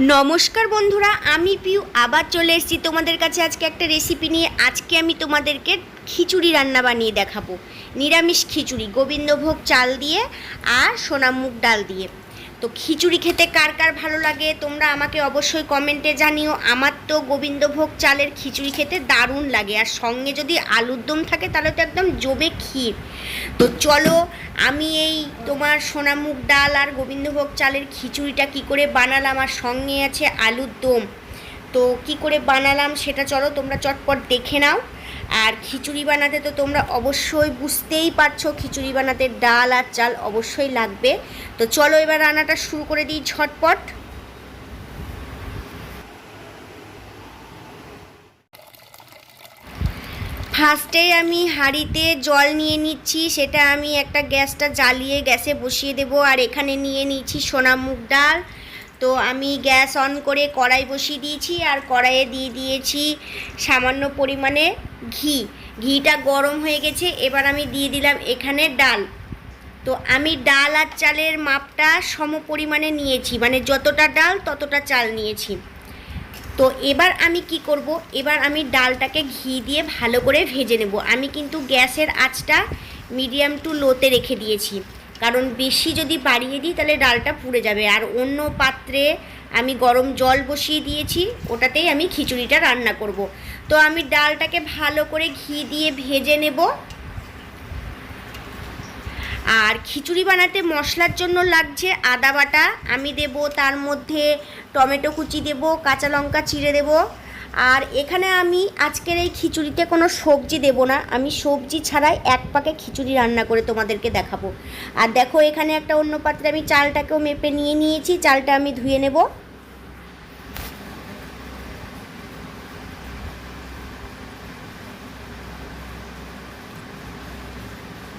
নমস্কার বন্ধুরা, আমি পিউ আবার চলে এসেছি তোমাদের কাছে আজকে একটা রেসিপি নিয়ে। আজকে আমি তোমাদেরকে খিচুড়ি রান্না বানিয়ে দেখাবো। নিরামিষ খিচুড়ি, গোবিন্দভোগ চাল দিয়ে আর সোনামুগ ডাল দিয়ে। তো খিচুড়ি খেতে কার কার ভালো লাগে তোমরা আমাকে অবশ্যই কমেন্টে জানিও। আমার তো গোবিন্দভোগ চালের খিচুড়ি খেতে দারুণ লাগে, আর সঙ্গে যদি আলুর দম থাকে তাহলে তো একদম জমে ক্ষীর। তো চলো আমি এই তোমার সোনামুগ ডাল আর গোবিন্দভোগ চালের খিচুড়িটা কি করে বানালাম, আর সঙ্গে আছে আলুর দম। তো কি করে বানালাম সেটা চলো তোমরা চটপট দেখে নাও। আর খিচুড়ি বানাতে তো তোমরা অবশ্যই বুঝতেই পারছো, খিচুড়ি বানাতে ডাল আর চাল অবশ্যই লাগবে। তো চলো এবার রান্নাটা শুরু করে দিই ঝটপট। ফার্স্টেই আমি হাঁড়িতে জল নিয়ে নিচ্ছি, সেটা আমি একটা গ্যাসটা জ্বালিয়ে গ্যাসে বসিয়ে দেবো। আর এখানে নিয়ে নিচ্ছি সোনামুগ ডাল। তো আমি গ্যাস অন করে কড়াই বসিয়ে দিয়েছি, আর কড়াইয়ে দিয়ে দিয়েছি সামান্য পরিমাণে ঘি। ঘিটা গরম হয়ে গেছে, এবার আমি দিয়ে দিলাম এখানে ডাল। তো আমি ডাল আর চালের মাপটা সম পরিমাণে নিয়েছি, মানে যতটা ডাল ততটা চাল নিয়েছি। তো এবার আমি কি করব, এবার আমি ডালটাকে ঘি দিয়ে ভালো করে ভেজে নেব। আমি কিন্তু গ্যাসের আঁচটা মিডিয়াম টু লোতে রেখে দিয়েছি, কারণ বেশি যদি বাড়িয়ে দিই তাহলে ডালটা পুড়ে যাবে। আর অন্য পাত্রে আমি গরম জল বসিয়ে দিয়েছি, ওটাতেই আমি খিচুড়িটা রান্না করব। তো আমি ডালটাকে ভালো করে ঘি দিয়ে ভেজে নেব। আর খিচুড়ি বানাতে মশলার জন্য লাগছে আদা বাটা, আমি দেব তার মধ্যে টমেটো কুচি দেব, কাঁচা লঙ্কা চিড়ে দেব। আর এখানে আমি আজকের এই খিচুড়িতে কোনো সবজি দেব না, আমি সবজি ছাড়াই এক পাকে খিচুড়ি রান্না করে তোমাদেরকে দেখাবো। আর দেখো এখানে একটা অন্য পাত্রে আমি চালটাকেও মেপে নিয়ে নিয়েছি, চালটা আমি ধুয়ে নেব।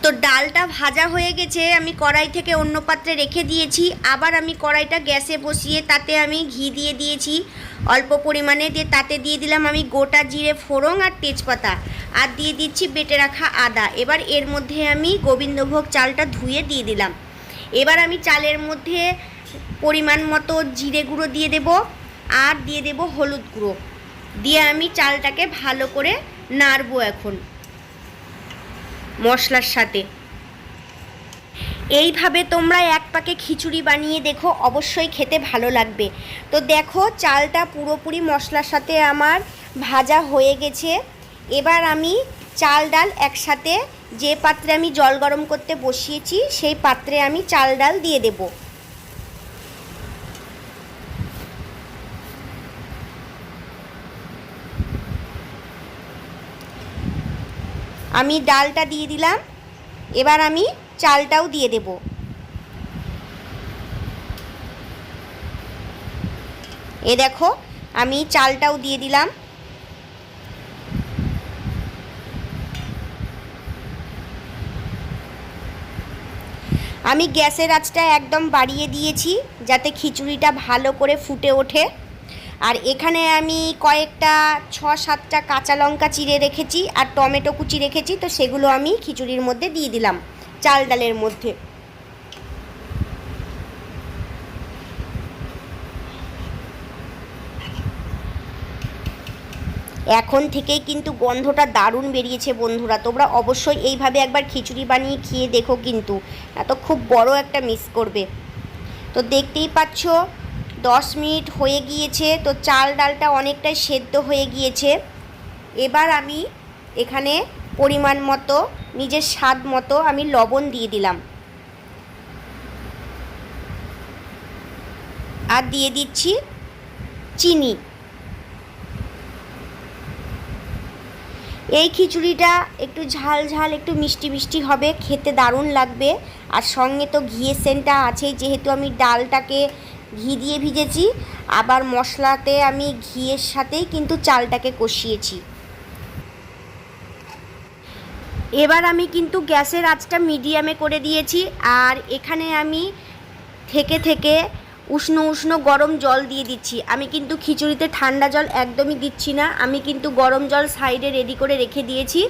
তো ডালটা ভাজা হয়ে গেছে, আমি কড়াই থেকে অন্য পাত্রে রেখে দিয়েছি। আবার আমি কড়াইটা গ্যাসে বসিয়ে তাতে আমি ঘি দিয়ে দিয়েছি অল্প পরিমাণে, দিয়ে তাতে দিয়ে দিলাম আমি গোটা জিরে ফোড়ন আর তেজপাতা, আর দিয়ে দিচ্ছি বেটে রাখা আদা। এবার এর মধ্যে আমি গোবিন্দভোগ চালটা ধুয়ে দিয়ে দিলাম। এবার আমি চালের মধ্যে পরিমাণ মতো জিরে গুঁড়ো দিয়ে দেব, আর দিয়ে দেব হলুদ গুঁড়ো, দিয়ে আমি চালটাকে ভালো করে নাড়বো এখন মশলার সাথে। এইভাবে তোমরা এক পাকে খিচুড়ি বানিয়ে দেখো, অবশ্যই খেতে ভালো লাগবে। তো দেখো চালটা পুরোপুরি মশলার সাথে আমার ভাজা হয়ে গেছে। এবার আমি চাল ডাল একসাথে, যে পাত্রে আমি জল গরম করতে বসিয়েছি সেই পাত্রে আমি চাল ডাল দিয়ে দেব। আমি ডালটা দিয়ে দিলাম, এবার আমি চালটাও দিয়ে দেব। এ দেখো আমি চালটাও দিয়ে দিলাম। আমি গ্যাসের আঁচটা একদম বাড়িয়ে দিয়েছি যাতে খিচুড়িটা ভালো করে ফুটে ওঠে। আর এখানে আমি কয়েকটা 6-7টা কাঁচা লঙ্কা চিড়ে রেখেছি, আর টমেটো কুচি রেখেছি, তো সেগুলো আমি খিচুড়ির মধ্যে দিয়ে দিলাম চাল ডালের মধ্যে। এখন থেকেই কিন্তু গন্ধটা দারুণ বেরিয়েছে বন্ধুরা, তোমরা অবশ্যই এইভাবে একবার খিচুড়ি বানিয়ে খেয়ে দেখো, কিন্তু এত খুব বড় একটা মিস করবে। তো দেখতেই পাচ্ছ 10 মিনিট হয়ে গিয়েছে, তো চাল ডালটা অনেকটাই সেদ্ধ হয়ে গিয়েছে। এবার আমি এখানে পরিমাণ মতো, নিজের স্বাদ মতো আমি লবণ দিয়ে দিলাম, আর দিয়ে দিচ্ছি চিনি। এই খিচুড়িটা একটু ঝাল ঝাল, একটু মিষ্টি মিষ্টি হবে, খেতে দারুণ লাগবে। আর সঙ্গে তো ঘিয়ের সেন্টটা আছেই, যেহেতু আমি ডালটাকে ঘি দিয়ে ভিজেছি, আবার মশলাতে আমি ঘিয়ের সাথেই কিন্তু চালটাকে কষিয়েছি। এবার আমি কিন্তু গ্যাসের আঁচটা মিডিয়ামে করে দিয়েছি, আর এখানে আমি থেকে থেকে উষ্ণ উষ্ণ গরম জল দিয়ে দিচ্ছি। আমি কিন্তু খিচুড়িতে ঠান্ডা জল একদমই দিচ্ছি না, আমি কিন্তু গরম জল সাইডে রেডি করে রেখে দিয়েছি।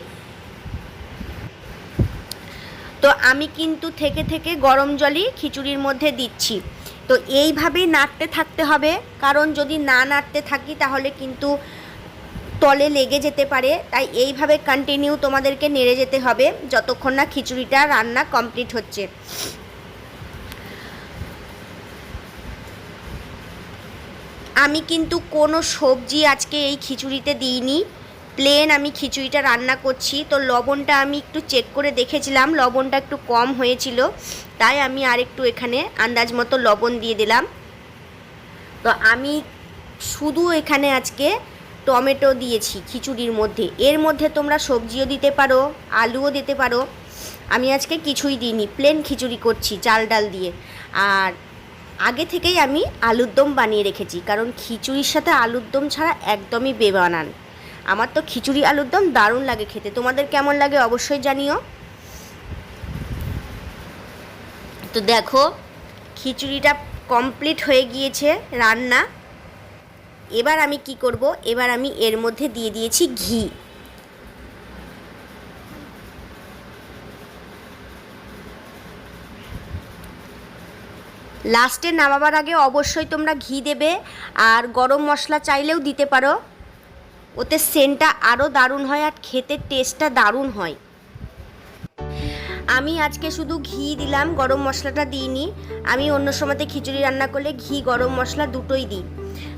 তো আমি কিন্তু থেকে থেকে গরম জলই খিচুড়ির মধ্যে দিচ্ছি। তো এইভাবেই নাড়তে থাকতে হবে, কারণ যদি না নাড়তে থাকি তাহলে কিন্তু তলে লেগে যেতে পারে। তাই এইভাবে কন্টিনিউ তোমাদেরকে নেড়ে যেতে হবে যতক্ষণ না খিচুড়িটা রান্না কমপ্লিট হচ্ছে। আমি কিন্তু কোনো সবজি আজকে এই খিচুড়িতে দিইনি, প্লেন আমি খিচুড়িটা রান্না করছি। তো লবণটা আমি একটু চেক করে দেখেছিলাম, লবণটা একটু কম হয়েছিল, তাই আমি আরেকটু এখানে আন্দাজ মতো লবণ দিয়ে দিলাম। তো আমি শুধু এখানে আজকে টমেটো দিয়েছি খিচুড়ির মধ্যে, এর মধ্যে তোমরা সবজিও দিতে পারো, আলুও দিতে পারো। আমি আজকে কিছুই দিইনি, প্লেন খিচুড়ি করছি চাল ডাল দিয়ে। আর আগে থেকেই আমি আলুর দম বানিয়ে রেখেছি, কারণ খিচুড়ির সাথে আলুর দম ছাড়া একদমই বেমানান। আমার তো খিচুড়ি আলুর দম দারুণ লাগে খেতে, তোমাদের কেমন লাগে অবশ্যই জানিও। তো দেখো খিচুড়িটা কমপ্লিট হয়ে গিয়েছে রান্না। এবার আমি কি করব, এবার আমি এর মধ্যে দিয়ে দিয়েছি ঘি। লাস্টে নামাবার আগে অবশ্যই তোমরা ঘি দেবে, আর গরম মশলা চাইলেও দিতে পারো, ওতে সেন্টটা আরও দারুণ হয় আর খেতে টেস্টটা দারুণ হয়। আমি আজকে শুধু ঘি দিলাম, গরম মশলাটা দিইনি। আমি অন্য সময়তে খিচুড়ি রান্না করলে ঘি গরম মশলা দুটোই দিই।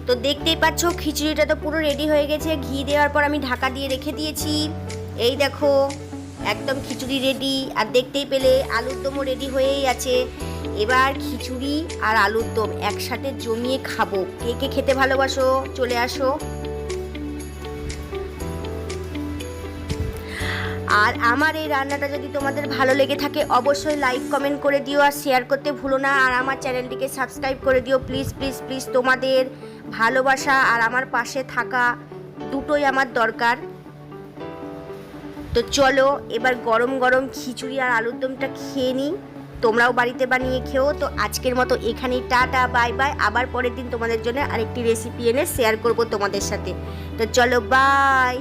তো দেখতেই পাচ্ছ খিচুড়িটা তো পুরো রেডি হয়ে গেছে। ঘি দেওয়ার পর আমি ঢাকা দিয়ে রেখে দিয়েছি। এই দেখো একদম খিচুড়ি রেডি, আর দেখতেই পেলে আলুর দমও রেডি হয়েই আছে। এবার খিচুড়ি আর আলুর দম একসাথে জমিয়ে খাবো। কে কে খেতে ভালোবাসো চলে আসো। আর আমার এই রান্নাটা যদি তোমাদের ভালো লেগে থাকে অবশ্যই লাইক কমেন্ট করে দিও, আর শেয়ার করতে ভুলো না, আর আমার চ্যানেলটিকে সাবস্ক্রাইব করে দিও প্লিজ প্লিজ প্লিজ। তোমাদের ভালোবাসা আর আমার পাশে থাকা দুটোই আমার দরকার। তো চলো এবার গরম গরম খিচুড়ি আর আলুর দমটা খেয়ে নিই, তোমরাও বাড়িতে বানিয়ে খেও। তো আজকের মতো এখানেই টাটা বাই বাই। আবার পরের দিন তোমাদের জন্য আরেকটি রেসিপি এনে শেয়ার করব তোমাদের সাথে। তো চলো বাই।